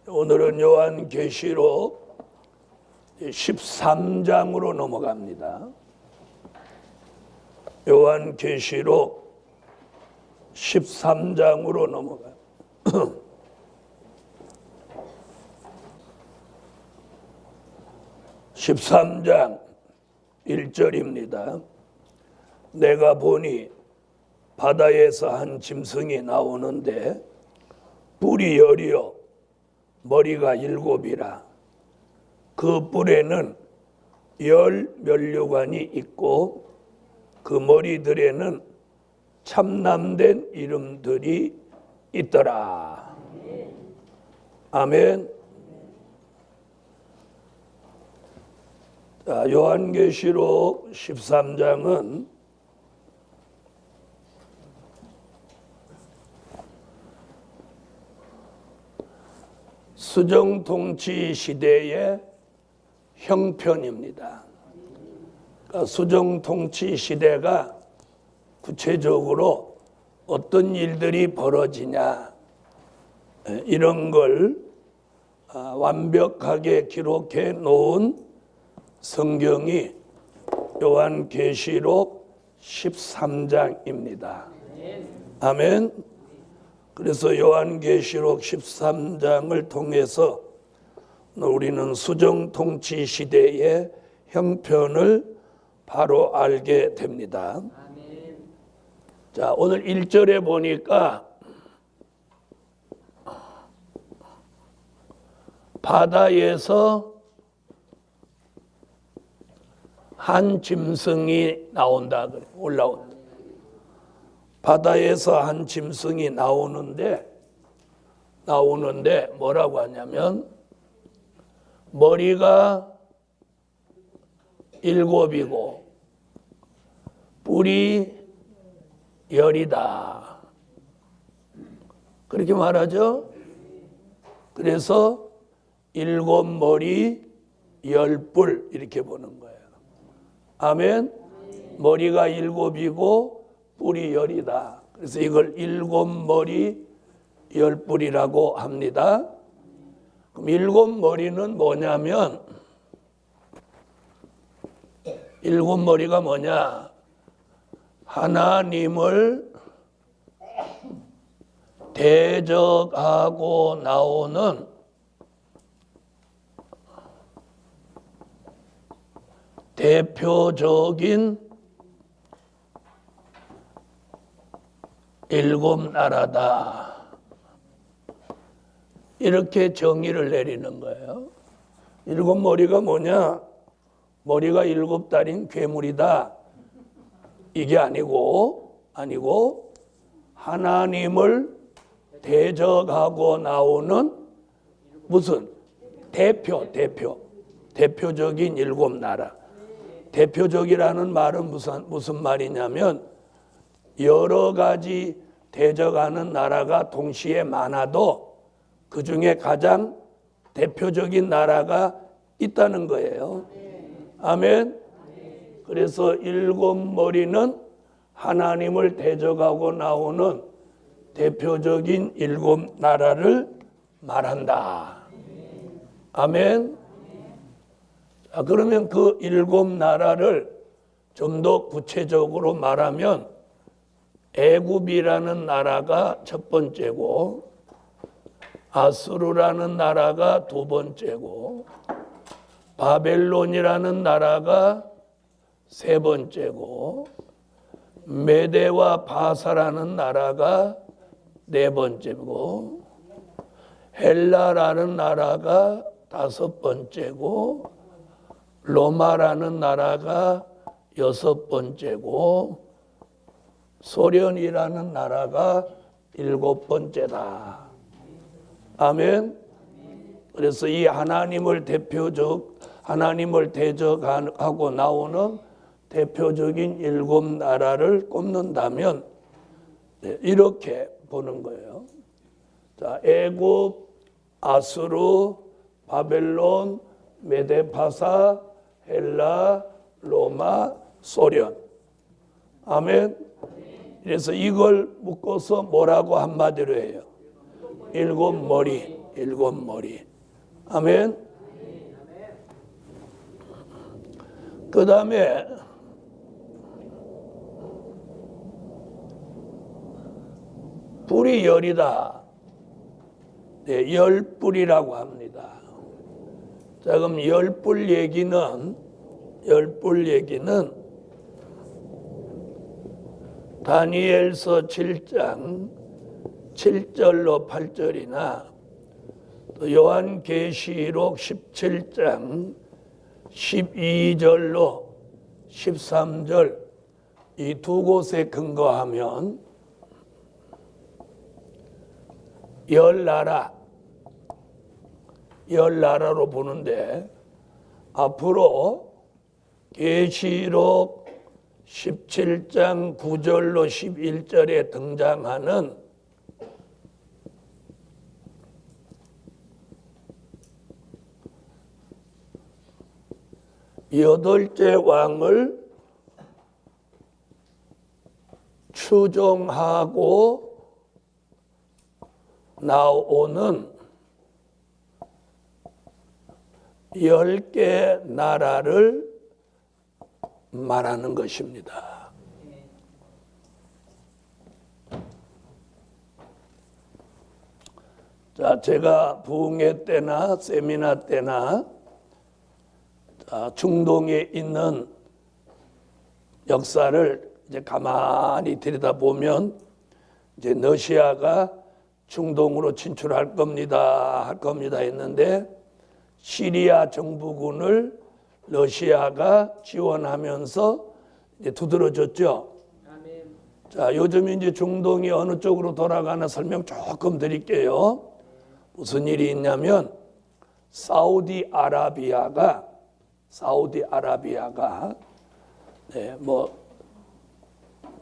오늘은 요한계시록 13장으로 넘어갑니다. 요한계시록 13장으로 넘어가요. 13장 1절입니다. 내가 보니 바다에서 한 짐승이 나오는데 뿔이 10이요 머리가 7이라. 그 뿔에는 10 면류관이 있고 그 머리들에는 참남된 이름들이 있더라. 아멘. 자, 요한계시록 13장은 수정통치 시대의 형편입니다. 그러니까 수정통치 시대가 구체적으로 어떤 일들이 벌어지냐 이런 걸 완벽하게 기록해 놓은 성경이 요한계시록 13장입니다. 아멘. 그래서 요한계시록 13장을 통해서 우리는 수정통치 시대의 형편을 바로 알게 됩니다. 자, 오늘 1절에 보니까 바다에서 한 짐승이 나온다. 올라온다. 바다에서 한 짐승이 나오는데 뭐라고 하냐면 머리가 7이고 뿔이 10이다. 그렇게 말하죠. 그래서 7머리 10뿔 이렇게 보는 거예요. 아멘. 머리가 7이고 뿔이 10이다. 그래서 이걸 7머리 10뿔이라고 합니다. 그럼 7머리는 뭐냐면 7머리가 뭐냐? 하나님을 대적하고 나오는 대표적인 7나라다. 이렇게 정의를 내리는 거예요. 7머리가 뭐냐? 머리가 7달인 괴물이다. 이게 아니고 하나님을 대적하고 나오는 무슨 대표적인 7나라. 대표적이라는 말은 무슨 말이냐면 여러 가지 대적하는 나라가 동시에 많아도 그 중에 가장 대표적인 나라가 있다는 거예요. 아멘. 그래서 7머리는 하나님을 대적하고 나오는 대표적인 7나라를 말한다. 아멘. 자, 그러면 그 7나라를 좀 더 구체적으로 말하면 애굽이라는 나라가 첫 번째고 아수르라는 나라가 두 번째고 바벨론이라는 나라가 세 번째고 메대와 바사라는 나라가 네 번째고 헬라라는 나라가 다섯 번째고 로마라는 나라가 여섯 번째고 소련이라는 나라가 7번째다. 아멘. 그래서 이 하나님을 대적하고 나오는 대표적인 7나라를 꼽는다면 이렇게 보는 거예요. 자, 애굽, 아수르, 바벨론, 메데파사, 헬라, 로마, 소련. 아멘. 그래서 이걸 묶어서 뭐라고 한마디로 해요? 7머리. 일곱 머리. 아멘. 그 다음에 뿔이 열이다. 네, 열뿔이라고 합니다. 자, 그럼 열뿔 얘기는 다니엘서 7장 7절로 8절이나 또 요한계시록 17장 12절로 13절 이 두 곳에 근거하면 열 나라로 보는데 앞으로 계시록 17장 9절로 11절에 등장하는 여덟째 왕을 추종하고 나오는 10개 나라를 말하는 것입니다. 자, 제가 부흥회 때나 세미나 때나 중동에 있는 역사를 이제 가만히 들여다보면 이제 러시아가 중동으로 진출할 겁니다 했는데 시리아 정부군을 러시아가 지원하면서 이제 두드러졌죠. 아멘. 자, 요즘 이제 중동이 어느 쪽으로 돌아가나 설명 조금 드릴게요. 무슨 일이 있냐면 사우디아라비아가 네, 뭐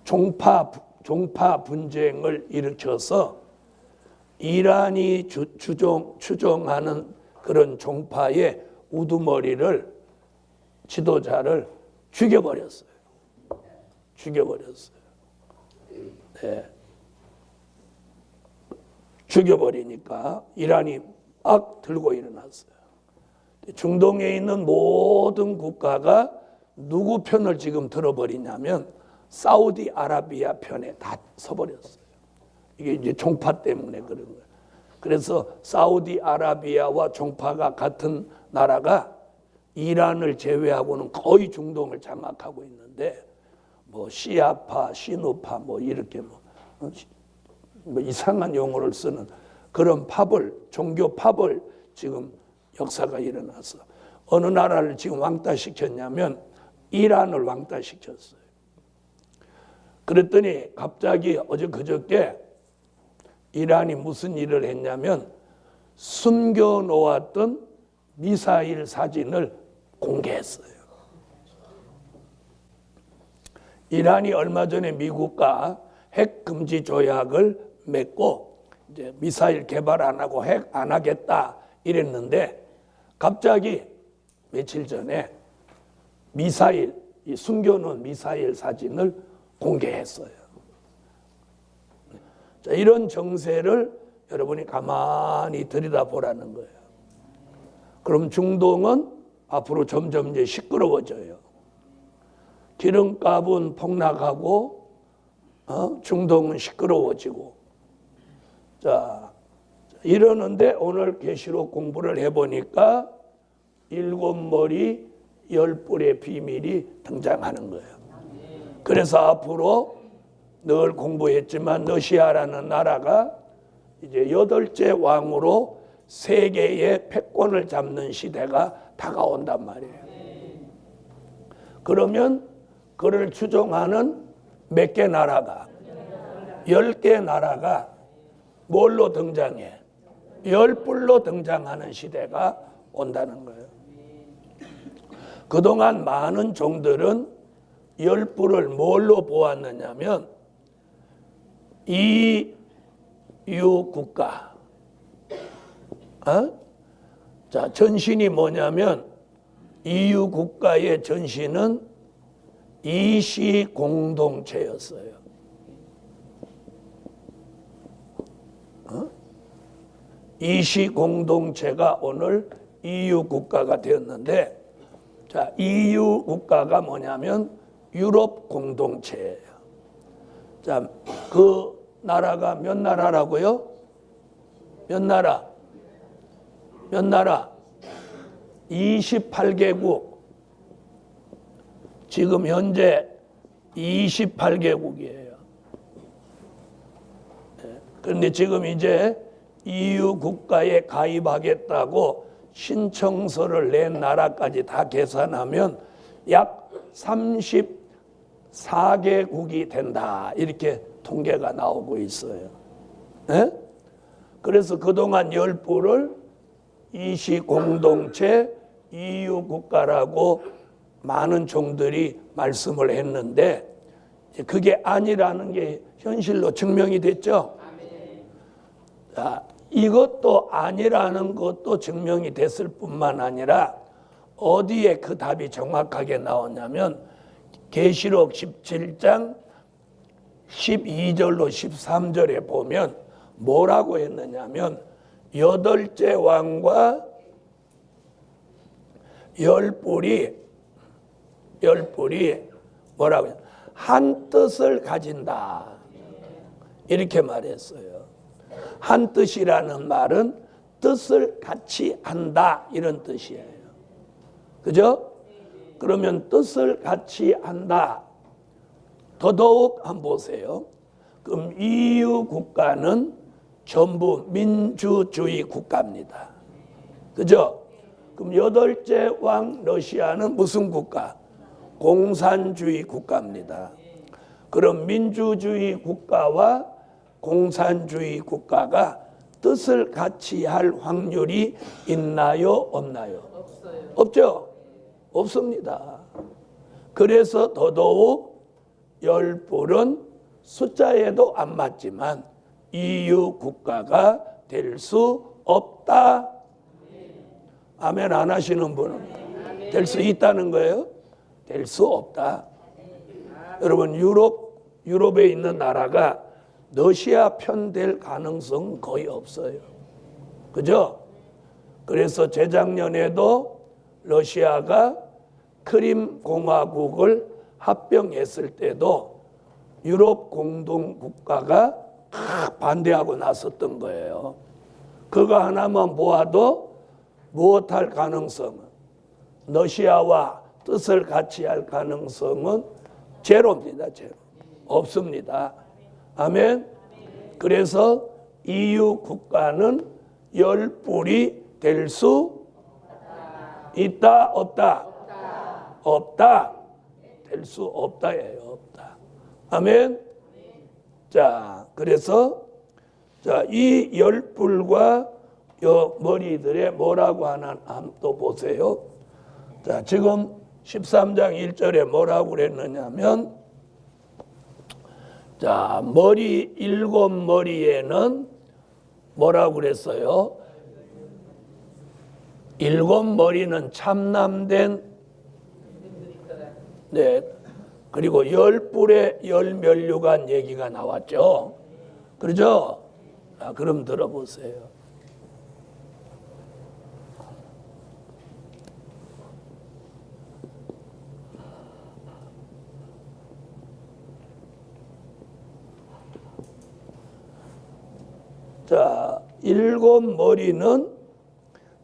종파 분쟁을 일으켜서 이란이 추종하는 그런 종파의 우두머리를 지도자를 죽여버렸어요. 네. 죽여버리니까 이란이 막 들고 일어났어요. 중동에 있는 모든 국가가 누구 편을 지금 들어버리냐면 사우디아라비아 편에 다 서버렸어요. 이게 이제 종파 때문에 그런 거예요. 그래서 사우디아라비아와 종파가 같은 나라가 이란을 제외하고는 거의 중동을 장악하고 있는데 뭐 시아파, 시누파 뭐 이렇게 뭐 이상한 용어를 쓰는 그런 종교 팝을 지금 역사가 일어나서 어느 나라를 지금 왕따시켰냐면 이란을 왕따시켰어요. 그랬더니 갑자기 어제 그저께 이란이 무슨 일을 했냐면 숨겨놓았던 미사일 사진을 공개했어요. 이란이 얼마 전에 미국과 핵 금지 조약을 맺고 이제 미사일 개발 안 하고 핵 안 하겠다 이랬는데 갑자기 며칠 전에 이 숨겨놓은 미사일 사진을 공개했어요. 자, 이런 정세를 여러분이 가만히 들여다보라는 거예요. 그럼 중동은 앞으로 점점 이제 시끄러워져요. 기름값은 폭락하고 중동은 시끄러워지고. 자, 이러는데 오늘 계시록 공부를 해보니까 7머리 10뿔의 비밀이 등장하는 거예요. 그래서 앞으로 늘 공부했지만 러시아라는 나라가 이제 8째 왕으로 세계의 패권을 잡는 시대가 다가온단 말이에요. 그러면 그를 추종하는 몇 개 나라가 10개 나라가 뭘로 등장해? 10뿔로 등장하는 시대가 온다는 거예요. 그동안 많은 종들은 10뿔을 뭘로 보았느냐면 EU 국가. 자, 전신이 뭐냐면 EU 국가의 전신은 이시 공동체였어요. 이시 공동체가 오늘 EU 국가가 되었는데, 자, EU 국가가 뭐냐면 유럽 공동체예요. 자, 그 나라가 몇 나라라고요? 몇 나라? 28개국. 지금 현재 28개국이에요. 그런데 지금 이제 EU 국가에 가입하겠다고 신청서를 낸 나라까지 다 계산하면 약 34개국이 된다. 이렇게 통계가 나오고 있어요. 네? 그래서 그동안 10부를 이시 공동체 EU 국가라고 많은 종들이 말씀을 했는데 그게 아니라는 게 현실로 증명이 됐죠. 자, 이것도 아니라는 것도 증명이 됐을 뿐만 아니라 어디에 그 답이 정확하게 나오냐면 계시록 17장 12절로 13절에 보면 뭐라고 했느냐면 8째 왕과 10뿔이 뭐라고 해요? 한 뜻을 가진다. 이렇게 말했어요. 한 뜻이라는 말은 뜻을 같이 한다. 이런 뜻이에요. 그죠? 그러면 뜻을 같이 한다. 더더욱 한번 보세요. 그럼 EU 국가는 전부 민주주의 국가입니다. 그죠? 그럼 8째 왕 러시아는 무슨 국가? 공산주의 국가입니다. 그럼 민주주의 국가와 공산주의 국가가 뜻을 같이 할 확률이 있나요? 없나요? 없어요. 없죠? 없습니다. 그래서 더더욱 10뿔은 숫자에도 안 맞지만 EU 국가가 될 수 없다. 아멘 안 하시는 분은 될 수 있다는 거예요? 될 수 없다. 여러분 유럽에 있는 나라가 러시아 편 될 가능성은 거의 없어요. 그죠? 그래서 재작년에도 러시아가 크림 공화국을 합병했을 때도 유럽 공동국가가 다 반대하고 나섰던 거예요. 그거 하나만 보아도 무엇할 가능성은 러시아와 뜻을 같이 할 가능성은 제로입니다. 제로. 없습니다. 아멘. 그래서 EU 국가는 10뿔이 될 수 있다 없다? 없다. 될 수 없다예요. 없다. 아멘. 자, 그래서 자, 이 10뿔과 요 머리들의 뭐라고 하나 또 보세요. 자, 지금 13장 1절에 뭐라고 그랬느냐면 자, 머리 7머리에는 뭐라고 그랬어요? 7머리는 참남된 네. 그리고 10뿔에 10면류관 얘기가 나왔죠. 그렇죠? 자, 그럼 들어보세요. 자, 7머리는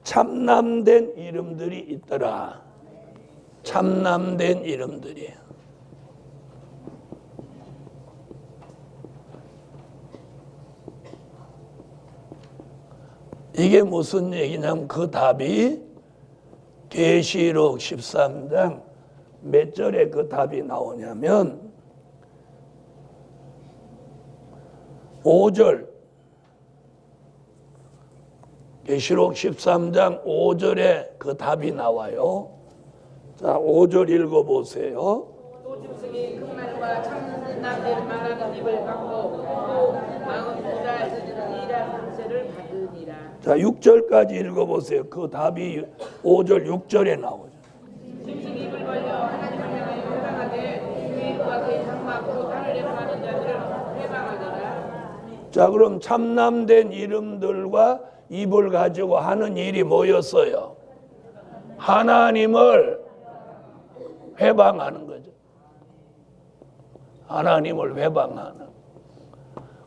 참남된 이름들이 있더라. 참남된 이름들이. 이게 무슨 얘기냐면 그 답이 계시록 13장 몇 절에 그 답이 나오냐면 5절 계시록 13장 5절에 그 답이 나와요. 자, 5절 읽어보세요. 또 짐승이 큰 말과 참남된 말하는 입을 갖고 또 마흔보다 일한 권세를 받으니라. 자, 6절까지 읽어보세요. 그 답이 5절 6절에 나오죠. 짐승이 입을 벌려 하나님을 향하여 회방하되 주인과 그의 장막으로 달을 예방하는 자들을 회방하더라. 자, 그럼 참남된 이름들과 입을 가지고 하는 일이 뭐였어요? 하나님을 회방하는 거죠. 하나님을 회방하는.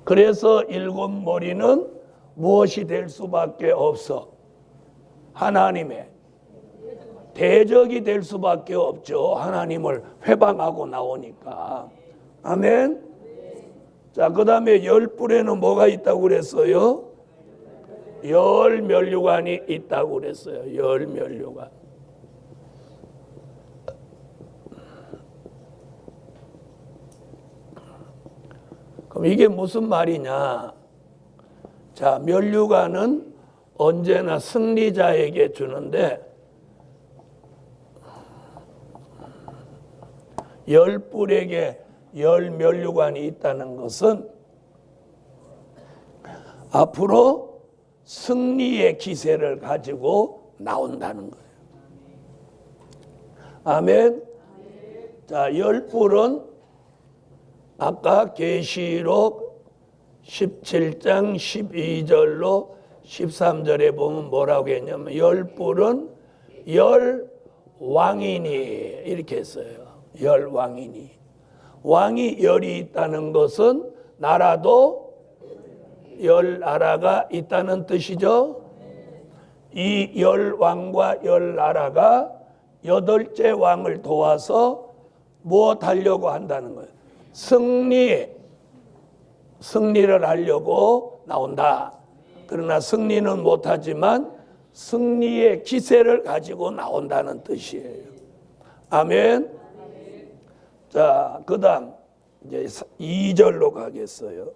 그래서 일곱 머리는 무엇이 될 수밖에 없어? 하나님의 대적이 될 수밖에 없죠. 하나님을 회방하고 나오니까. 아멘. 자, 그 다음에 열 뿔에는 뭐가 있다고 그랬어요? 열 면류관이 있다고 그랬어요. 열 면류관. 그럼 이게 무슨 말이냐? 자, 면류관은 언제나 승리자에게 주는데 열 뿔에게 열 면류관이 있다는 것은 앞으로 승리의 기세를 가지고 나온다는 거예요. 아멘. 자, 열 뿔은 아까 계시록 17장 12절로 13절에 보면 뭐라고 했냐면 열 뿔은 열 왕이니 이렇게 했어요. 열 왕이니. 왕이 열이 있다는 것은 나라도 열 나라가 있다는 뜻이죠. 이 열 왕과 열 나라가 여덟째 왕을 도와서 무엇 하려고 한다는 거예요? 승리를 하려고 나온다. 그러나 승리는 못하지만 승리의 기세를 가지고 나온다는 뜻이에요. 아멘. 자, 그 다음 이제 2절로 가겠어요.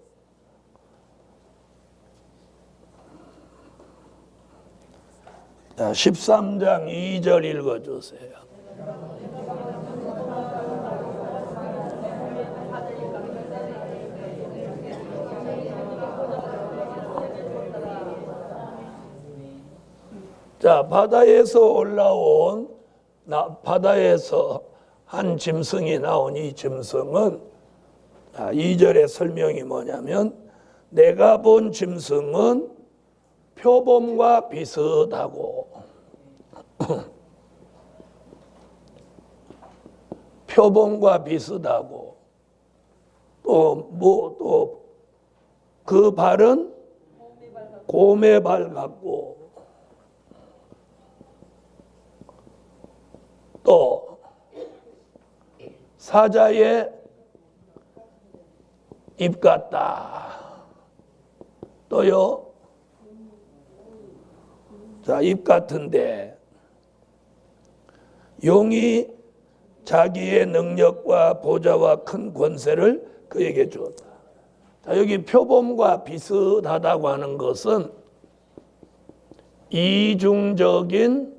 자, 13장 2절 읽어주세요. 자, 바다에서 한 짐승이 나온 이 짐승은 2절의 설명이 뭐냐면 내가 본 짐승은 표범과 비슷하고 표범과 비슷하고 또 그 발은 곰의 발 같고 또 사자의 입 같다. 또요. 자, 입 같은데 용이 자기의 능력과 보좌와 큰 권세를 그에게 주었다. 자, 여기 표범과 비슷하다고 하는 것은 이중적인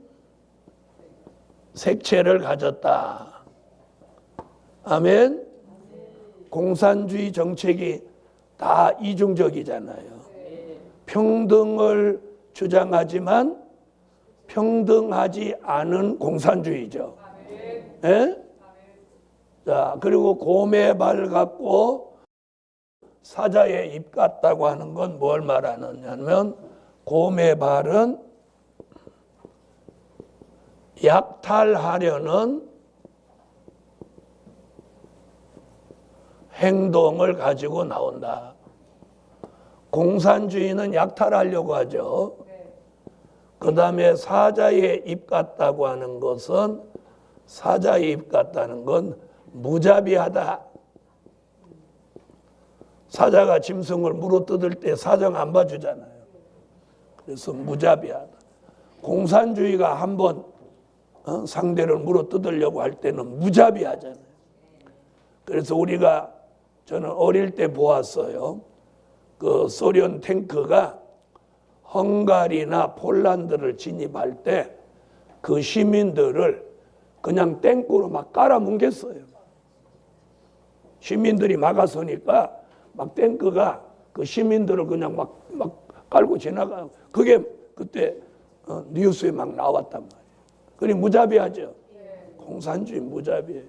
색채를 가졌다. 아멘. 공산주의 정책이 다 이중적이잖아요. 평등을 주장하지만 평등하지 않은 공산주의죠. 예? 자, 그리고 곰의 발 같고 사자의 입 같다고 하는 건 뭘 말하느냐면 곰의 발은 약탈하려는 행동을 가지고 나온다. 공산주의는 약탈하려고 하죠. 그 다음에 사자의 입 같다고 하는 것은 사자의 입 같다는 건 무자비하다. 사자가 짐승을 물어뜯을 때 사정 안 봐주잖아요. 그래서 무자비하다. 공산주의가 한번 상대를 물어뜯으려고 할 때는 무자비하잖아요. 그래서 저는 어릴 때 보았어요. 그 소련 탱크가 헝가리나 폴란드를 진입할 때 그 시민들을 그냥 탱크로 막 깔아뭉갰어요. 시민들이 막아서니까 막 탱크가 그 시민들을 그냥 막 깔고 지나가. 그게 그때 뉴스에 막 나왔단 말이에요. 그리 무자비하죠. 공산주의 무자비해요.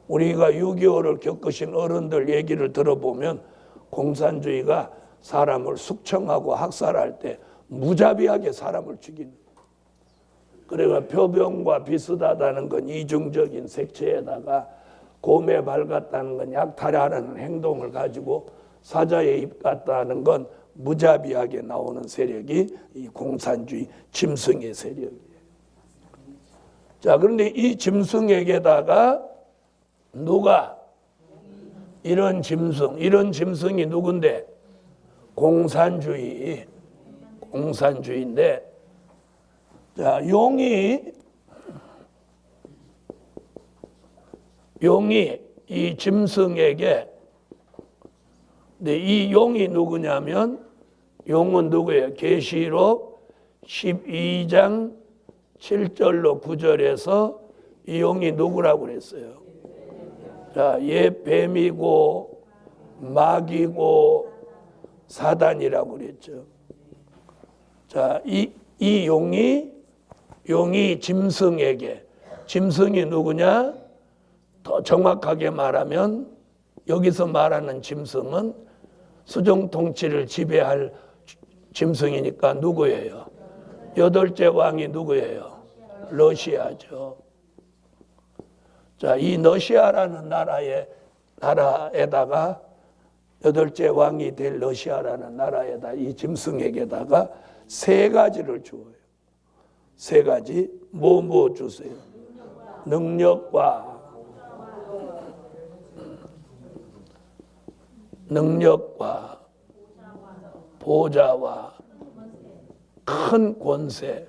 우리가 6.25를 겪으신 어른들 얘기를 들어보면 공산주의가 사람을 숙청하고 학살할 때 무자비하게 사람을 죽이는. 그래가 표병과 비슷하다는 건 이중적인 색채에다가 곰에 밝았다는 건 약탈하는 행동을 가지고 사자에 입갔다는 건 무자비하게 나오는 세력이 이 공산주의 짐승의 세력이에요. 자, 그런데 이 짐승에게다가 누가 이런 짐승이 누군데? 공산주의인데, 자, 용이 이 짐승에게, 근데 이 용이 누구냐면, 용은 누구예요? 계시록 12장 7절로 9절에서 이 용이 누구라고 그랬어요? 자, 옛 뱀이고 마귀고 사단이라고 그랬죠. 자, 이 용이 짐승이 누구냐? 더 정확하게 말하면 여기서 말하는 짐승은 수종 통치를 지배할 짐승이니까 누구예요? 8째 왕이 누구예요? 러시아죠. 자, 이 러시아라는 나라에다가 8째 왕이 될 러시아라는 나라에다 이 짐승에게다가 3가지를 주어요. 3가지. 뭐 주세요? 능력과 보좌와 큰 권세.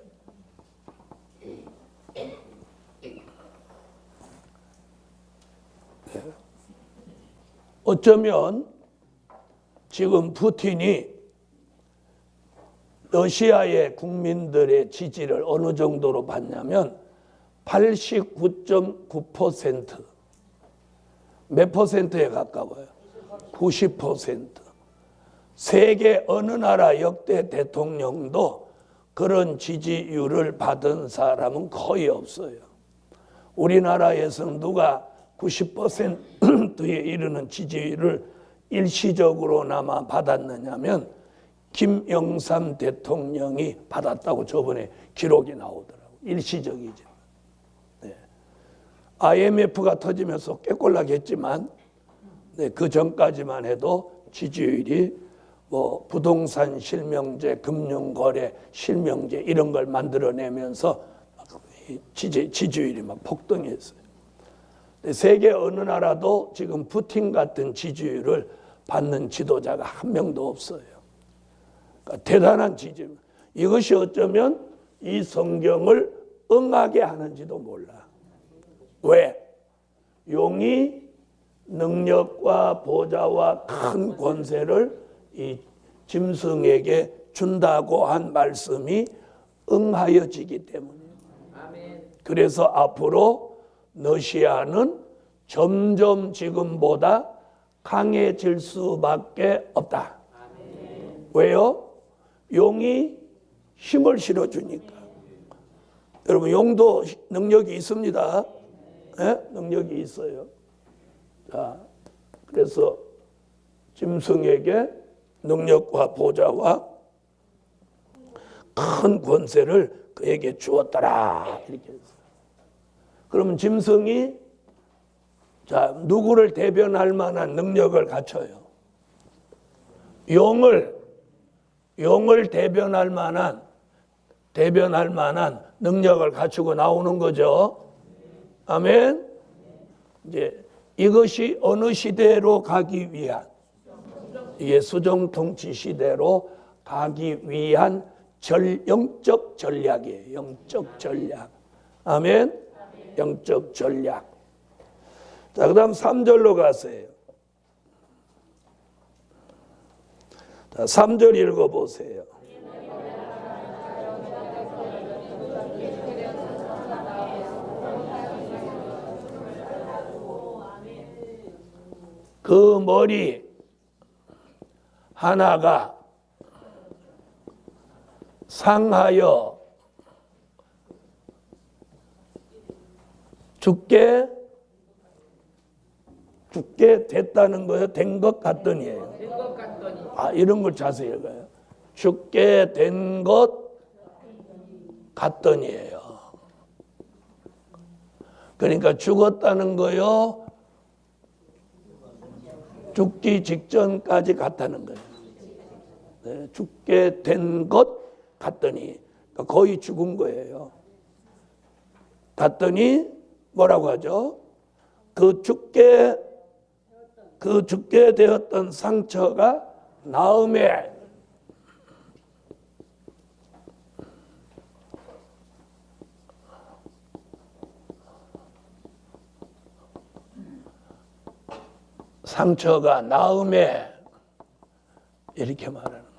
어쩌면 지금 푸틴이 러시아의 국민들의 지지를 어느 정도로 받냐면 89.9%, 몇 퍼센트에 가까워요? 90%. 세계 어느 나라 역대 대통령도 그런 지지율을 받은 사람은 거의 없어요. 우리나라에서는 누가 90%에 이르는 지지율을 일시적으로나마 받았느냐면 김영삼 대통령이 받았다고 저번에 기록이 나오더라고요. 일시적이죠. 네. IMF가 터지면서 꾀꼴락했지만 그 전까지만 해도 지지율이 뭐 부동산 실명제, 금융거래 실명제 이런 걸 만들어내면서 지지율이 막 폭등했어요. 세계 어느 나라도 지금 푸틴 같은 지지율을 받는 지도자가 한 명도 없어요. 그러니까 대단한 지지율. 이것이 어쩌면 이 성경을 응하게 하는지도 몰라. 왜? 용이 능력과 보좌와 큰 권세를 이 짐승에게 준다고 한 말씀이 응하여지기 때문이에요. 그래서 앞으로 러시아는 점점 지금보다 강해질 수밖에 없다. 왜요? 용이 힘을 실어주니까. 여러분, 용도 능력이 있습니다. 네? 능력이 있어요. 자, 그래서 짐승에게 능력과 보좌와 큰 권세를 그에게 주었더라. 이렇게 했어요. 그러면 짐승이 자, 누구를 대변할 만한 능력을 갖춰요? 용을 대변할 만한 능력을 갖추고 나오는 거죠. 아멘. 이제 이것이 어느 시대로 가기 위한, 이게 수정통치 시대로 가기 위한 영적 전략이에요. 영적 전략. 아멘. 영적 전략. 자, 그 다음 3절로 가세요. 자, 3절 읽어보세요. 그 머리 하나가 상하여 죽게 됐다는 거예요? 된 것 같더니예요. 된 것 같더니. 아, 이런 걸 자세히 읽어요. 죽게 된 것 같더니예요. 그러니까 죽었다는 거요. 죽기 직전까지 같다는 거예요. 네, 죽게 된 것 같더니 그러니까 거의 죽은 거예요. 같더니 뭐라고 하죠? 그 죽게 되었던 상처가 나음에 상처가 나음에 이렇게 말하는 거예요.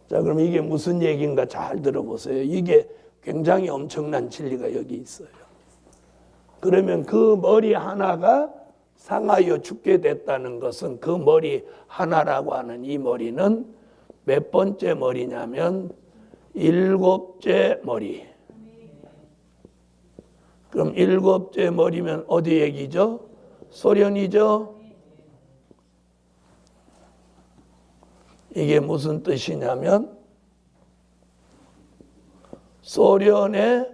자, 그럼 이게 무슨 얘기인가 잘 들어보세요. 이게 굉장히 엄청난 진리가 여기 있어요. 그러면 그 머리 하나가 상하여 죽게 됐다는 것은 그 머리 하나라고 하는 이 머리는 몇 번째 머리냐면 7째 머리. 그럼 7째 머리면 어디 얘기죠? 소련이죠? 이게 무슨 뜻이냐면 소련의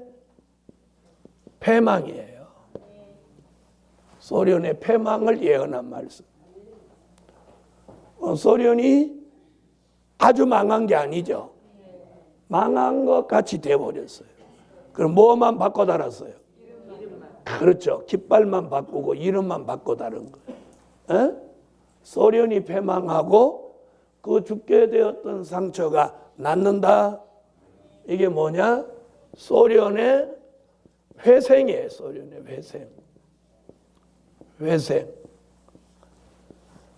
패망이에요. 소련의 패망을 예언한 말씀. 소련이 아주 망한 게 아니죠. 망한 것 같이 돼버렸어요. 그럼 뭐만 바꿔 달았어요? 그렇죠. 깃발만 바꾸고 이름만 바꿔 다른 거예요. 에? 소련이 패망하고 그 죽게 되었던 상처가 낫는다. 이게 뭐냐? 소련의 회생이에요. 소련의 회생. 회생.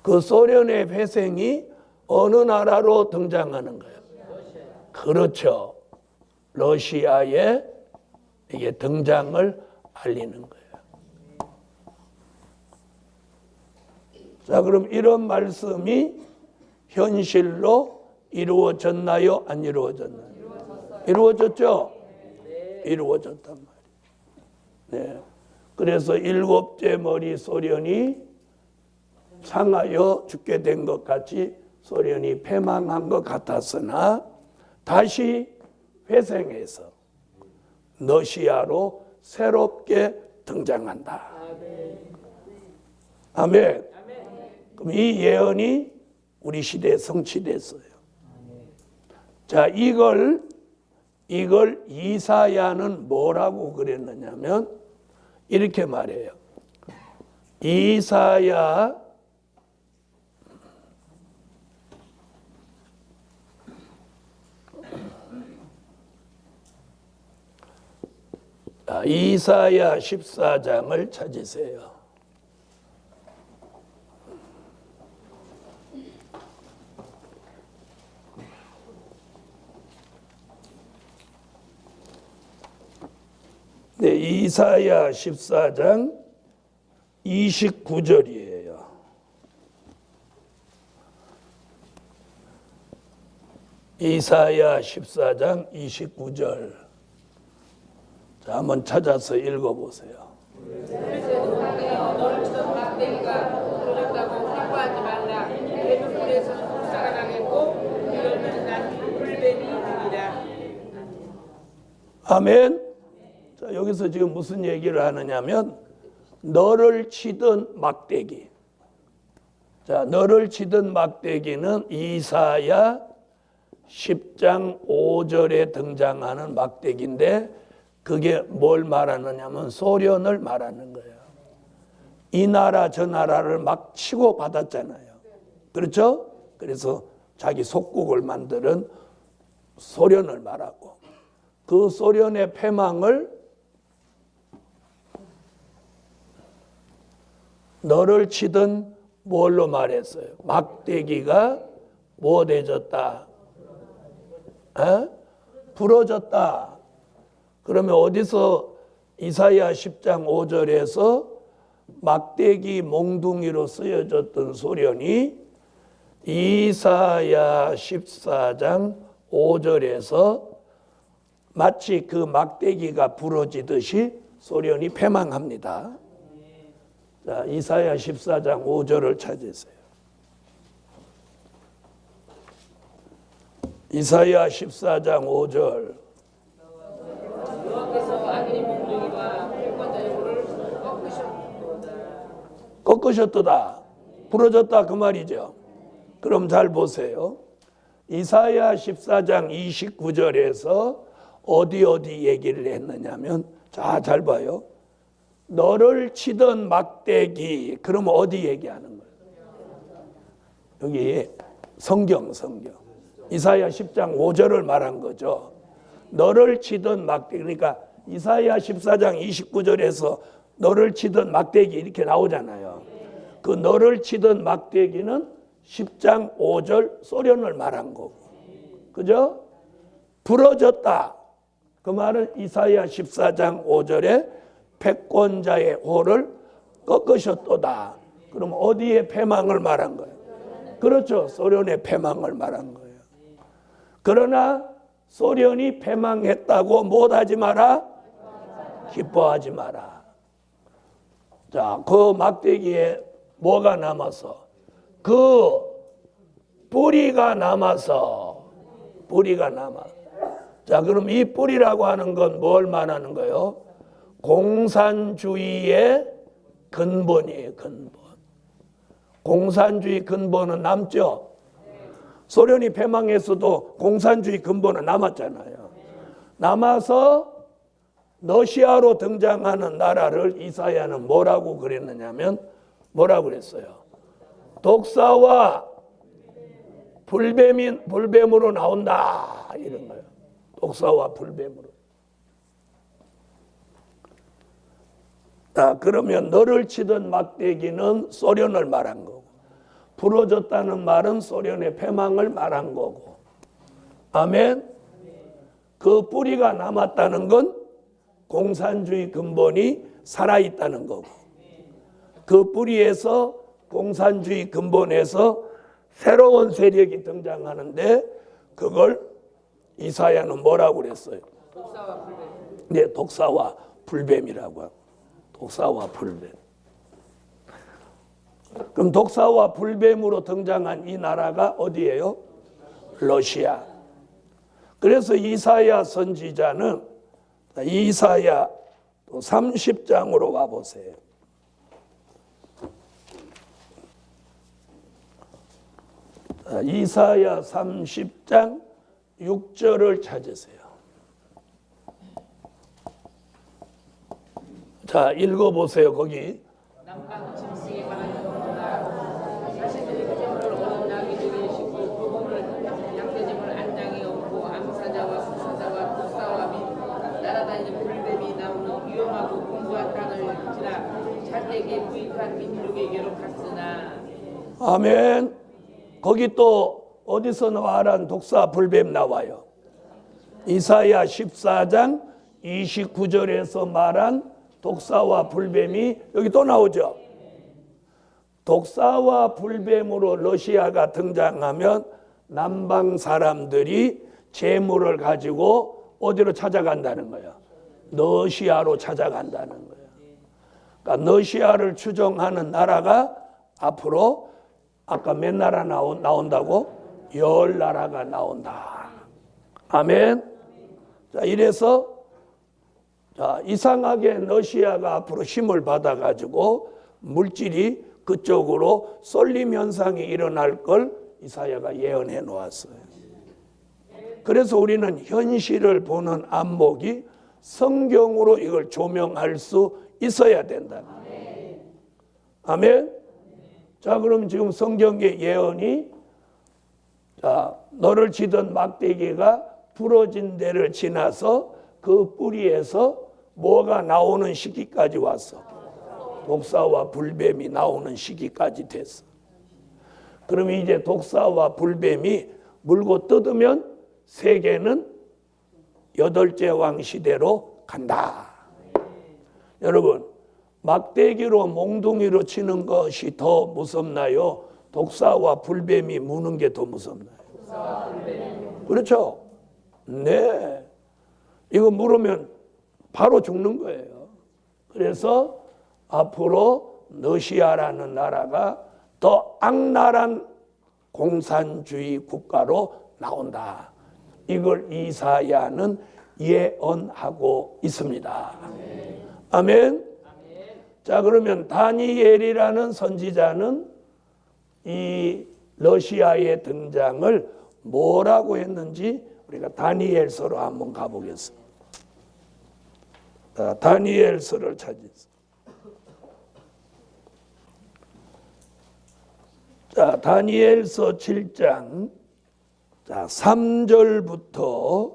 그 소련의 회생이 어느 나라로 등장하는 거예요? 그렇죠. 러시아에 이게 등장을 알리는 거예요. 자, 그럼 이런 말씀이 현실로 이루어졌나요? 안 이루어졌나요? 이루어졌죠? 이루어졌단 말이에요. 네. 그래서 7째 머리 소련이 상하여 죽게 된 것 같이 소련이 패망한 것 같았으나 다시 회생해서 러시아로 새롭게 등장한다. 아멘. 그럼 이 예언이 우리 시대에 성취됐어요. 자, 이걸 이사야는 뭐라고 그랬느냐면 이렇게 말해요. 이사야 14장을 찾으세요. 네, 이사야 14장 29절이에요. 이사야 14장 29절. 자, 한번 찾아서 읽어보세요. 너를 치던 막대기가 부러졌다고 기뻐하지 말라. 대문물에서 불사가 나겠고 이러면 난 불뱀이 되리라. 아멘. 자, 여기서 지금 무슨 얘기를 하느냐면 너를 치던 막대기. 자, 너를 치던 막대기는 이사야 10장 5절에 등장하는 막대기인데 그게 뭘 말하느냐면 소련을 말하는 거예요. 이 나라 저 나라를 막 치고 받았잖아요. 그렇죠? 그래서 자기 속국을 만드는 소련을 말하고 그 소련의 패망을 너를 치던 뭘로 말했어요? 막대기가 못해졌다. 부러졌다. 그러면 어디서 이사야 10장 5절에서 막대기 몽둥이로 쓰여졌던 소련이 이사야 14장 5절에서 마치 그 막대기가 부러지듯이 소련이 패망합니다. 자, 이사야 14장 5절을 찾으세요. 이사야 14장 5절. 여호와께서 아들이 몽둥이와 패권자의 볼을 꺾으셨도다. 꺾으셨도다. 부러졌다 그 말이죠. 그럼 잘 보세요. 이사야 14장 29절에서 어디 얘기를 했느냐면, 자, 잘 봐요. 너를 치던 막대기. 그럼 어디 얘기하는 거예요? 여기 성경. 이사야 10장 5절을 말한 거죠. 너를 치던 막대기. 그러니까 이사야 14장 29절에서 너를 치던 막대기 이렇게 나오잖아요. 그 너를 치던 막대기는 10장 5절 소련을 말한 거고. 그죠? 부러졌다. 그 말은 이사야 14장 5절에 패권자의 호를 꺾으셨도다. 그럼 어디에 패망을 말한 거예요? 그렇죠. 소련의 패망을 말한 거예요. 그러나 소련이 패망했다고 못하지 마라? 기뻐하지 마라. 자, 그 막대기에 뭐가 남아서? 그 뿌리가 남아서. 자, 그럼 이 뿌리라고 하는 건 뭘 말하는 거예요? 공산주의의 근본이에요, 근본. 공산주의 근본은 남죠? 소련이 패망했어도 공산주의 근본은 남았잖아요. 남아서 러시아로 등장하는 나라를 이사야는 뭐라고 그랬느냐면, 뭐라고 그랬어요? 독사와 불뱀으로 나온다. 이런 거예요. 독사와 불뱀으로. 자, 그러면 너를 치던 막대기는 소련을 말한 거고, 부러졌다는 말은 소련의 패망을 말한 거고. 아멘. 그 뿌리가 남았다는 건 공산주의 근본이 살아있다는 거고, 그 뿌리에서 공산주의 근본에서 새로운 세력이 등장하는데, 그걸 이사야는 뭐라고 그랬어요? 독사와 불뱀. 네, 독사와 불뱀이라고 하고. 독사와 불뱀. 그럼 독사와 불뱀으로 등장한 이 나라가 어디예요? 러시아. 그래서 이사야 선지자는 이사야 30장으로 와보세요. 이사야 30장 6절을 찾으세요. 자, 읽어보세요. 거기 남방 짐승에 관한 경우나 자신들이 그제물을 얻은 나귀들의 식구 그 몸을 양떼짐을 안장에 얹고 암사자와 수사자와 독사와 및 날아다니는 불뱀이 나오는 위험하고 공고한 땅을 지나 잘되게 부익한 민족에게로 갔으나. 아멘. 거기 또 어디서 말한 독사 불뱀 나와요? 이사야 14장 29절에서 말한 독사와 불뱀이 여기 또 나오죠. 독사와 불뱀으로 러시아가 등장하면 남방 사람들이 재물을 가지고 어디로 찾아간다는 거예요? 러시아로 찾아간다는 거예요. 그러니까 러시아를 추종하는 나라가 앞으로 아까 몇 나라 나온다고? 10나라가 나온다. 아멘. 자, 이래서 자, 이상하게 러시아가 앞으로 힘을 받아가지고 물질이 그쪽으로 쏠림 현상이 일어날 걸 이사야가 예언해 놓았어요. 그래서 우리는 현실을 보는 안목이 성경으로 이걸 조명할 수 있어야 된다. 아멘. 자, 그럼 지금 성경의 예언이, 자, 너를 치던 막대기가 부러진 데를 지나서 그 뿌리에서 뭐가 나오는 시기까지 왔어. 독사와 불뱀이 나오는 시기까지 됐어. 그럼 이제 독사와 불뱀이 물고 뜯으면 세계는 8째 왕 시대로 간다. 여러분, 막대기로 몽둥이로 치는 것이 더 무섭나요? 독사와 불뱀이 무는 게 더 무섭나요? 그렇죠? 네. 이거 물으면 바로 죽는 거예요. 그래서 앞으로 러시아라는 나라가 더 악랄한 공산주의 국가로 나온다. 이걸 이사야는 예언하고 있습니다. 아멘. 자, 그러면 다니엘이라는 선지자는 이 러시아의 등장을 뭐라고 했는지 우리가 다니엘서로 한번 가보겠습니다. 다니엘서를 찾으세요. 자, 다니엘서 7장 3절부터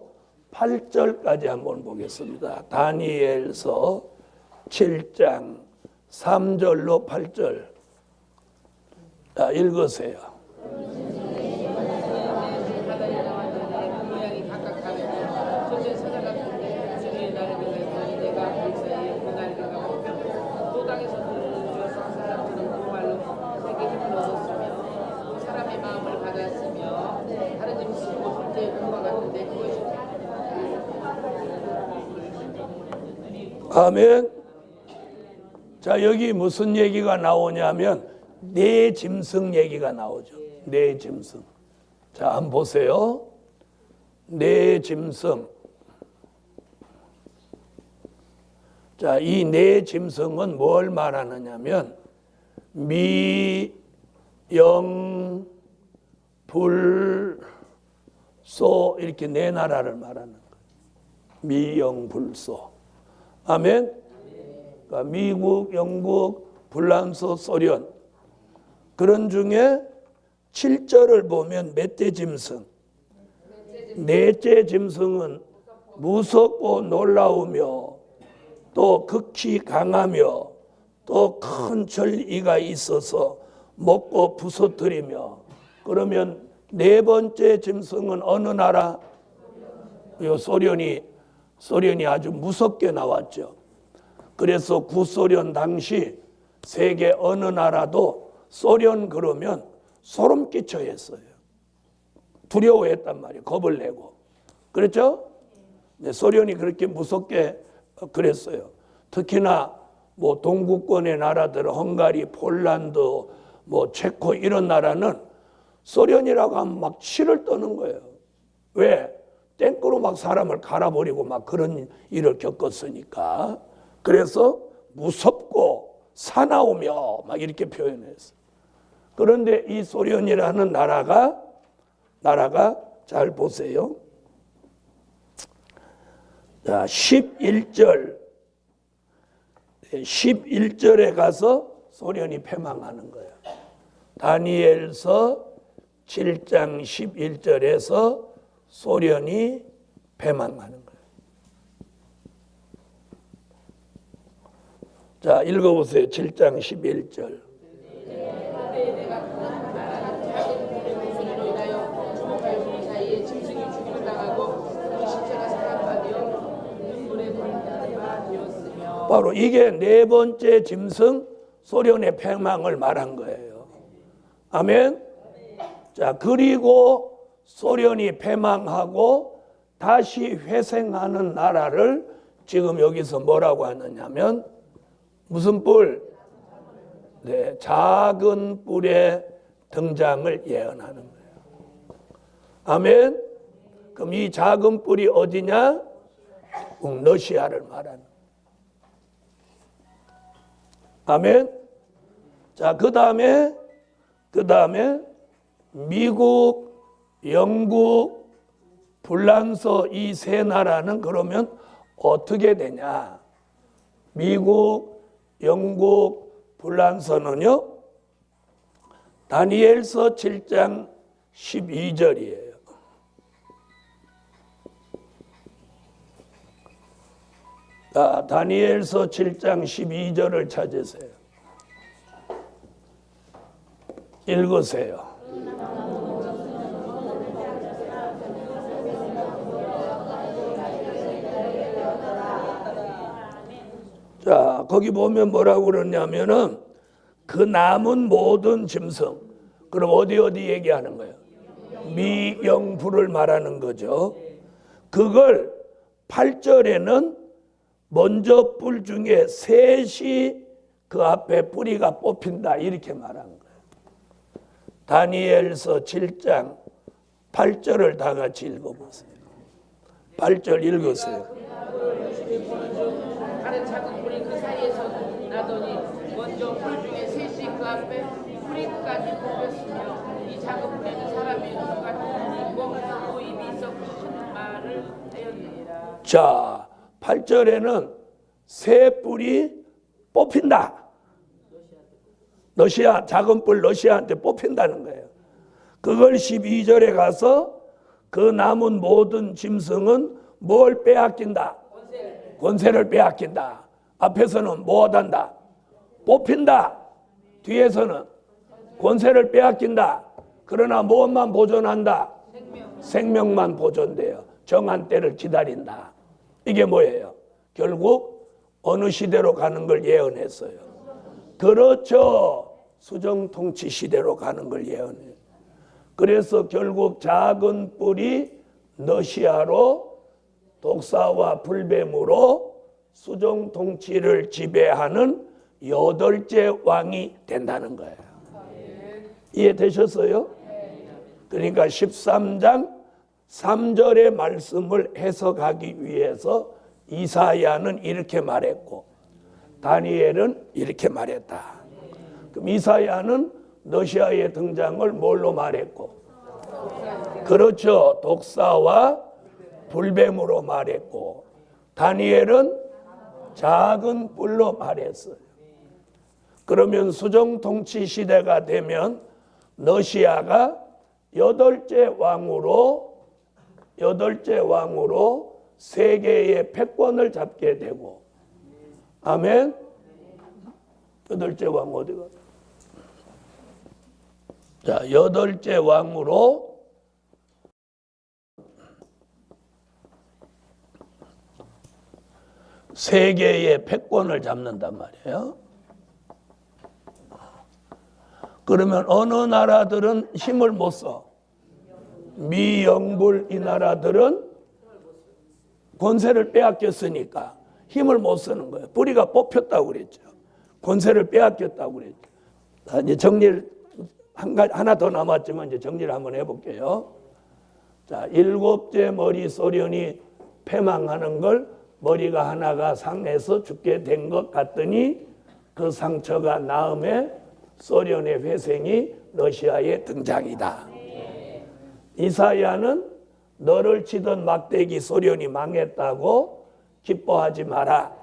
8절까지 한번 보겠습니다. 다니엘서 7장 3절로 8절. 자, 읽으세요. 모양이 각각 다르고 첫째 찾아갔는데 주님의 날을 명했더니 내가 그 사이에 그 날을 가고 또 땅에서 들어서 사람처럼 그 말로 내게 힘을 얻었으며 또 사람의 마음을 받았으며 다른 짐승 곧 둘째 kum과 같은데 그것이 아멘. 자, 여기 무슨 얘기가 나오냐면 네 짐승 얘기가 나오죠. 네 짐승. 자, 한번 보세요. 네 짐승. 자, 이 네 짐승은 뭘 말하느냐면 미, 영, 불, 소 이렇게 네 나라를 말하는 거예요. 미, 영, 불, 소. 아멘. 그러니까 미국, 영국, 불란서, 소련 그런 중에 7절을 보면 넷째 짐승. 넷째 짐승은 무섭고 놀라우며 또 극히 강하며 또 큰 전이가 있어서 먹고 부서뜨리며. 그러면 네 번째 짐승은 어느 나라? 요 소련이 아주 무섭게 나왔죠. 그래서 구소련 당시 세계 어느 나라도 소련 그러면 소름 끼쳐 했어요. 두려워했단 말이에요. 겁을 내고. 그렇죠? 네, 소련이 그렇게 무섭게 그랬어요. 특히나 뭐 동구권의 나라들, 헝가리, 폴란드, 뭐 체코 이런 나라는 소련이라고 하면 막 치를 떠는 거예요. 왜? 땡크로 막 사람을 갈아버리고 막 그런 일을 겪었으니까. 그래서 무섭고 사나우며 막 이렇게 표현했어요. 그런데 이 소련이라는 나라가 잘 보세요. 자, 11절에 가서 소련이 패망하는 거예요. 다니엘서 7장 11절에서 소련이 패망하는 거예요. 자, 읽어보세요. 7장 11절. 바로 이게 네 번째 짐승 소련의 패망을 말한 거예요. 아멘. 자, 그리고 소련이 패망하고 다시 회생하는 나라를 지금 여기서 뭐라고 하느냐면 무슨 뿔? 네, 작은 뿔의 등장을 예언하는 거예요. 아멘. 그럼 이 작은 뿔이 어디냐? 러시아를 말하는 거예요. 아멘. 자, 그 다음에 미국, 영국, 불란서 이 세 나라는 그러면 어떻게 되냐? 미국, 영국, 불란서는요. 다니엘서 7장 12절이에요. 자, 다니엘서 7장 12절을 찾으세요. 읽으세요. 자, 거기 보면 뭐라고 그러냐면은 그 남은 모든 짐승. 그럼 어디 얘기하는 거예요? 미영불을 말하는 거죠. 그걸 8절에는 먼저 뿔 중에 셋이 그 앞에 뿌리가 뽑힌다 이렇게 말한 거예요. 다니엘서 7장 8절을 다 같이 읽어보세요. 8절 읽으세요. 보는 중 다른 작은 불이 그 사이에서 나더니 먼저 불 중에 셋이 그 앞에 뿌리까지 뽑혔으며 이 작은 불에는 사람의 눈 같은 눈이 있고 또 입이 있어 큰 말을 하였느니라. 자, 8절에는 새 뿔이 뽑힌다. 러시아, 작은 뿔 러시아한테 뽑힌다는 거예요. 그걸 12절에 가서 그 남은 모든 짐승은 뭘 빼앗긴다? 권세를 빼앗긴다. 앞에서는 뭐하단다? 뽑힌다. 뒤에서는 권세를 빼앗긴다. 그러나 무엇만 보존한다? 생명만 보존돼요. 정한 때를 기다린다. 이게 뭐예요? 결국 어느 시대로 가는 걸 예언했어요. 그렇죠. 수정통치 시대로 가는 걸 예언해요. 그래서 결국 작은 뿔이 러시아로 독사와 불뱀으로 수정통치를 지배하는 8째 왕이 된다는 거예요. 이해되셨어요? 그러니까 13장 3절의 말씀을 해석하기 위해서 이사야는 이렇게 말했고 다니엘은 이렇게 말했다. 그럼 이사야는 러시아의 등장을 뭘로 말했고? 그렇죠. 독사와 불뱀으로 말했고 다니엘은 작은 뿔로 말했어요. 그러면 수정통치 시대가 되면 러시아가 8째 왕으로 세계의 패권을 잡게 되고 아멘. 8째 왕 어디가? 자, 8째 왕으로 세계의 패권을 잡는단 말이에요. 그러면 어느 나라들은 힘을 못 써? 미영불 이 나라들은 권세를 빼앗겼으니까 힘을 못 쓰는 거예요. 뿌리가 뽑혔다고 그랬죠. 권세를 빼앗겼다고 그랬죠. 이제 정리를 하나 더 남았지만 이제 정리를 한번 해볼게요. 자, 7째 머리 소련이 패망하는 걸 머리가 하나가 상해서 죽게 된 것 같더니 그 상처가 나음에 소련의 회생이 러시아의 등장이다. 이사야는 너를 치던 막대기 소련이 망했다고 기뻐하지 마라.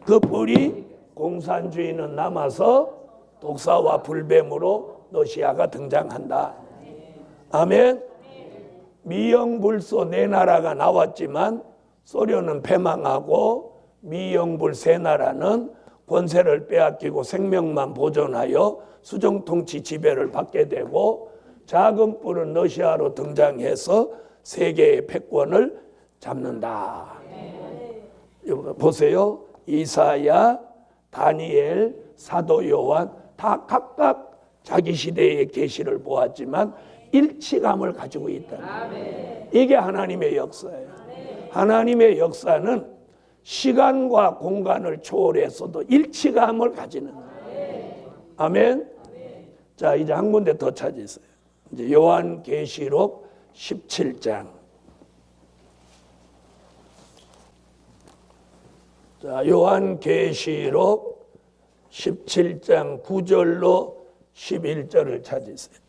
그 뿔이 공산주의는 남아서 독사와 불뱀으로 러시아가 등장한다. 아멘. 미영불소 4나라가 나왔지만 소련은 패망하고 미영불 3나라는 권세를 빼앗기고 생명만 보존하여 수정통치 지배를 받게 되고 작은 뿔은 러시아로 등장해서 세계의 패권을 잡는다. 보세요. 이사야, 다니엘, 사도 요한 다 각각 자기 시대의 계시를 보았지만 일치감을 가지고 있다. 이게 하나님의 역사예요. 하나님의 역사는 시간과 공간을 초월해서도 일치감을 가지는 거예요. 아멘. 자, 이제 한 군데 더 찾으세요. 이제 요한계시록 17장. 자, 요한계시록 17장 9절로 11절을 찾으세요.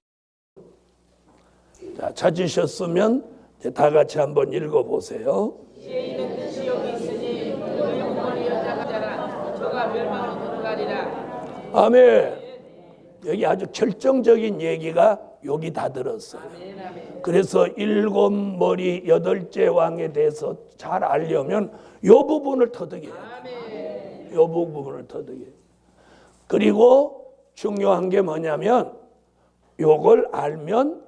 자, 찾으셨으면 이제 다 같이 한번 읽어보세요. 지혜 있는 뜻이 여기 있으니 그 영원히 여자가 자라 저가 멸망으로 들어가리라. 아멘. 여기 아주 결정적인 얘기가 여기 다 들었어요. 그래서 7머리 8째 왕에 대해서 잘 알려면 이 부분을 터득해야 돼요. 이 부분을 터득해요. 그리고 중요한 게 뭐냐면 이걸 알면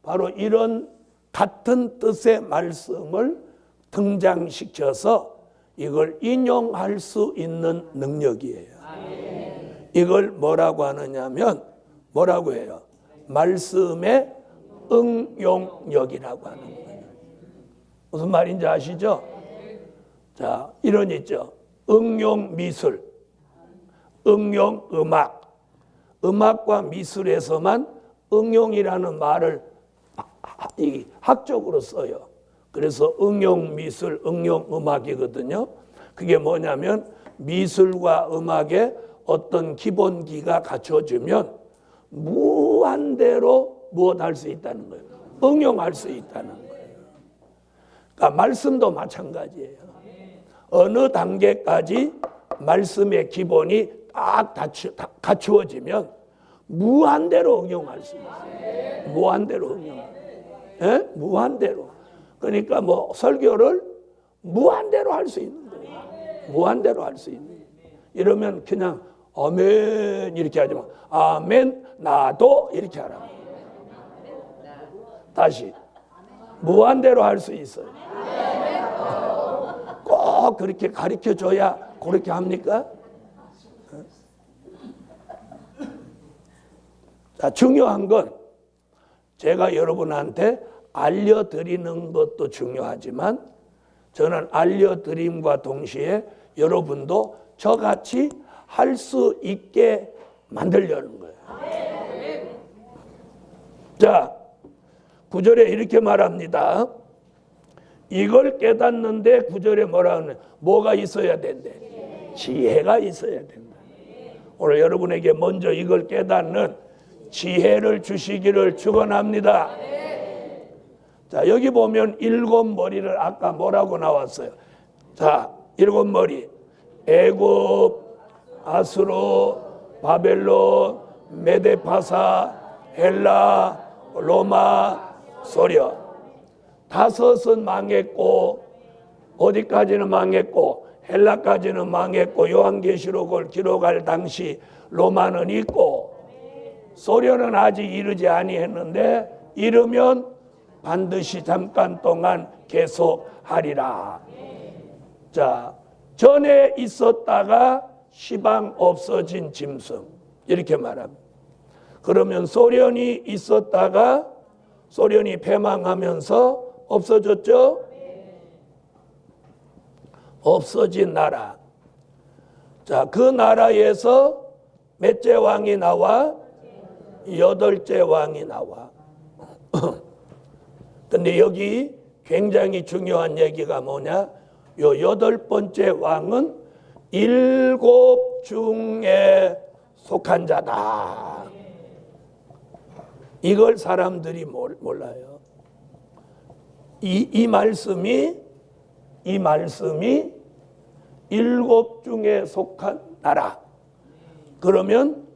바로 이런 같은 뜻의 말씀을 등장시켜서 이걸 인용할 수 있는 능력이에요. 이걸 뭐라고 하느냐면 뭐라고 해요? 말씀의 응용력이라고 하는 거예요. 무슨 말인지 아시죠? 자, 이런 있죠. 응용 미술, 응용 음악. 음악과 미술에서만 응용이라는 말을 학적으로 써요. 그래서 응용미술, 응용음악이거든요. 그게 뭐냐면 미술과 음악에 어떤 기본기가 갖춰지면 무한대로 무엇할 수 있다는 거예요. 응용할 수 있다는 거예요. 그러니까 말씀도 마찬가지예요. 어느 단계까지 말씀의 기본이 딱 갖추어지면 무한대로 응용할 수 있어요. 무한대로 응용. 예? 무한대로. 그러니까 뭐 설교를 무한대로 할 수 있는 거예요. 무한대로 할 수 있는 거예요. 이러면 그냥 아멘 이렇게 하지 마. 아멘 나도 이렇게 하라. 다시 무한대로 할 수 있어요. 꼭 그렇게 가르쳐줘야 그렇게 합니까? 자, 중요한 건 제가 여러분한테 알려드리는 것도 중요하지만 저는 알려드림과 동시에 여러분도 저같이 할 수 있게 만들려는 거예요. 자, 9절에 이렇게 말합니다. 이걸 깨닫는데 9절에 뭐라 하냐? 뭐가 있어야 된대? 지혜가 있어야 된다. 오늘 여러분에게 먼저 이걸 깨닫는 지혜를 주시기를 축원합니다. 자, 여기 보면 일곱 머리를 아까 뭐라고 나왔어요? 자, 일곱 머리. 애굽, 아수르, 바벨론, 메데파사, 헬라, 로마, 소련. 다섯은 망했고 어디까지는 망했고 헬라까지는 망했고 요한계시록을 기록할 당시 로마는 있고 소련은 아직 이르지 아니했는데 이르면 반드시 잠깐 동안 계속하리라. 자, 전에 있었다가 시방 없어진 짐승 이렇게 말합니다. 그러면 소련이 있었다가 소련이 패망하면서 없어졌죠? 없어진 나라. 자, 그 나라에서 몇째 왕이 나와? 8째 왕이 나와. 근데 여기 굉장히 중요한 얘기가 뭐냐? 요 8번째 왕은 7 중에 속한 자다. 이걸 사람들이 몰라요. 이 말씀이 7 중에 속한 나라. 그러면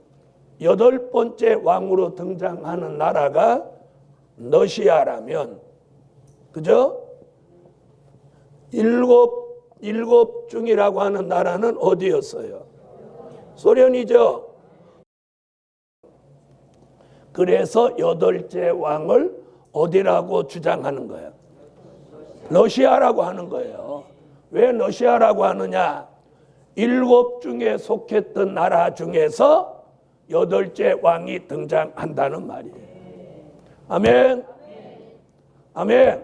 8번째 왕으로 등장하는 나라가 러시아라면, 그죠? 7 중이라고 하는 나라는 어디였어요? 소련이죠. 그래서 8째 왕을 어디라고 주장하는 거예요? 러시아라고 하는 거예요. 왜 러시아라고 하느냐? 7 중에 속했던 나라 중에서 8째 왕이 등장한다는 말이에요. 아멘. 아멘.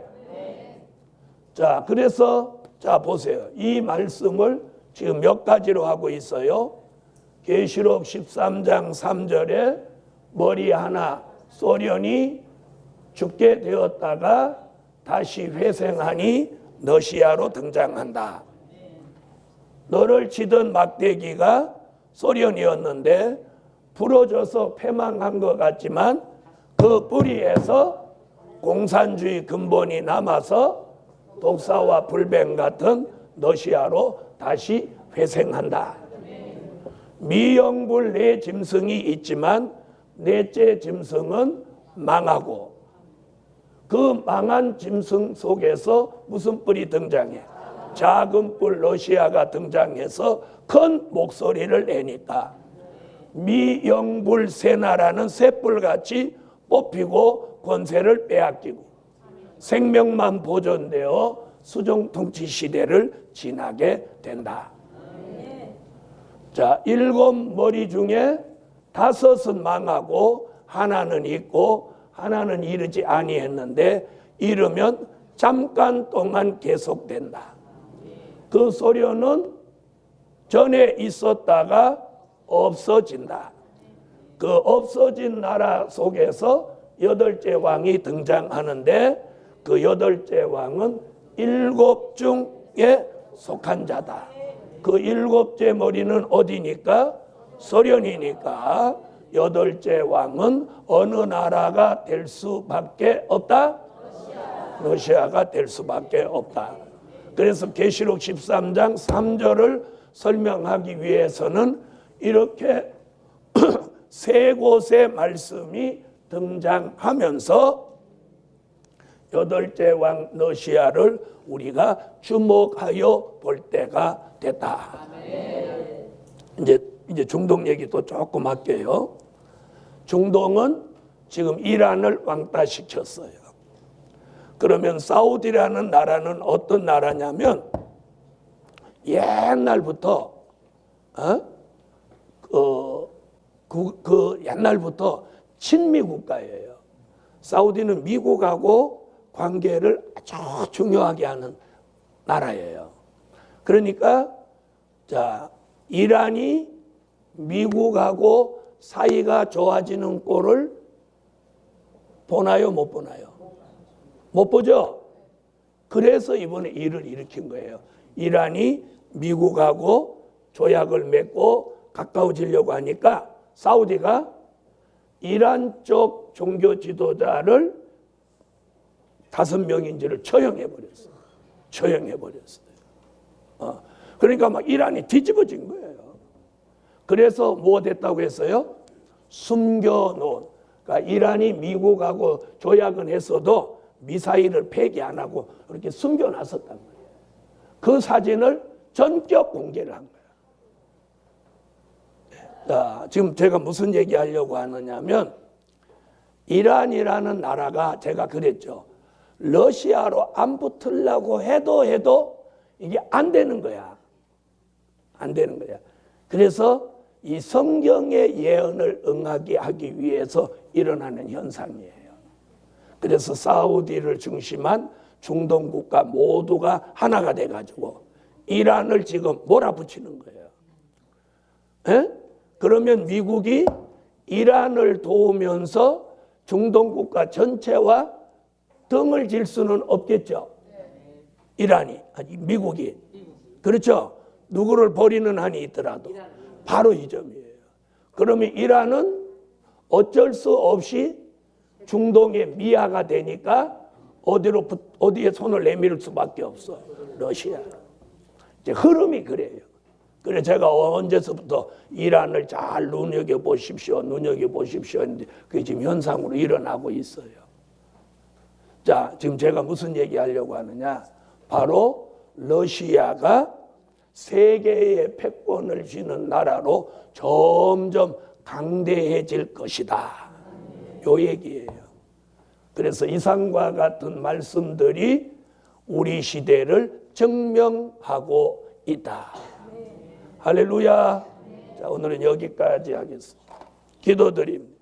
자, 그래서 자 보세요. 이 말씀을 지금 몇 가지로 하고 있어요. 계시록 13장 3절에 머리 하나 소련이 죽게 되었다가 다시 회생하니 러시아로 등장한다. 너를 치던 막대기가 소련이었는데 부러져서 패망한 것 같지만 그 뿌리에서 공산주의 근본이 남아서 독사와 불뱀 같은 러시아로 다시 회생한다. 미영불 네 짐승이 있지만 넷째 짐승은 망하고 그 망한 짐승 속에서 무슨 뿔이 등장해? 작은 뿔 러시아가 등장해서 큰 목소리를 내니까 미영불 세 나라는 새뿔같이 뽑히고 권세를 빼앗기고 생명만 보존되어 수종통치 시대를 지나게 된다. 자, 7 머리 중에 5은 망하고 하나는 있고 하나는 이르지 아니했는데 이르면 잠깐 동안 계속된다. 그 소련은 전에 있었다가 없어진다. 그 없어진 나라 속에서 8째 왕이 등장하는데 그 그 여덟째 왕은 일곱 중에 속한 자다. 그 일곱째 머리는 어디니까? 소련이니까 여덟째 왕은 어느 나라가 될 수밖에 없다? 러시아가 될 수밖에 없다. 그래서 계시록 13장 3절을 설명하기 위해서는 이렇게 세 곳의 말씀이 등장하면서 여덟째 왕 러시아를 우리가 주목하여 볼 때가 됐다. 이제 중동 얘기 또 조금 할게요. 중동은 지금 이란을 왕따시켰어요. 그러면 사우디라는 나라는 어떤 나라냐면 옛날부터 옛날부터 친미 국가예요. 사우디는 미국하고 관계를 아주 중요하게 하는 나라예요. 그러니까 자, 이란이 미국하고 사이가 좋아지는 꼴을 보나요, 못 보나요? 못 보죠? 그래서 이번에 일을 일으킨 거예요. 이란이 미국하고 조약을 맺고 가까워지려고 하니까 사우디가 이란 쪽 종교 지도자를 5명인지를 처형해버렸어요. 그러니까 막 이란이 뒤집어진 거예요. 그래서 뭐 됐다고 했어요? 숨겨놓은. 그러니까 이란이 미국하고 조약은 했어도 미사일을 폐기 안 하고 이렇게 숨겨놨었단 말이에요. 그 사진을 전격 공개를 한 거예요. 자, 지금 제가 무슨 얘기하려고 하느냐면 이란이라는 나라가 제가 그랬죠. 러시아로 안 붙으려고 해도 이게 안 되는 거야. 안 되는 거야. 그래서 이 성경의 예언을 응하게 하기 위해서 일어나는 현상이에요. 그래서 사우디를 중심한 중동 국가 모두가 하나가 돼가지고 이란을 지금 몰아붙이는 거예요. 에? 그러면 미국이 이란을 도우면서 중동 국가 전체와 등을 질 수는 없겠죠. 이란이, 아니 미국이. 그렇죠. 누구를 버리는 한이 있더라도 바로 이 점이에요. 그러면 이란은 어쩔 수 없이 중동의 미아가 되니까 어디에 손을 내밀 수밖에 없어. 러시아. 이제 흐름이 그래요. 그래서 제가 언제서부터 이란을 잘 눈여겨보십시오. 했는데 그게 지금 현상으로 일어나고 있어요. 자, 지금 제가 무슨 얘기하려고 하느냐. 바로 러시아가 세계의 패권을 쥐는 나라로 점점 강대해질 것이다. 요 얘기예요. 그래서 이상과 같은 말씀들이 우리 시대를 증명하고 있다. 할렐루야. 자, 오늘은 여기까지 하겠습니다. 기도드립니다.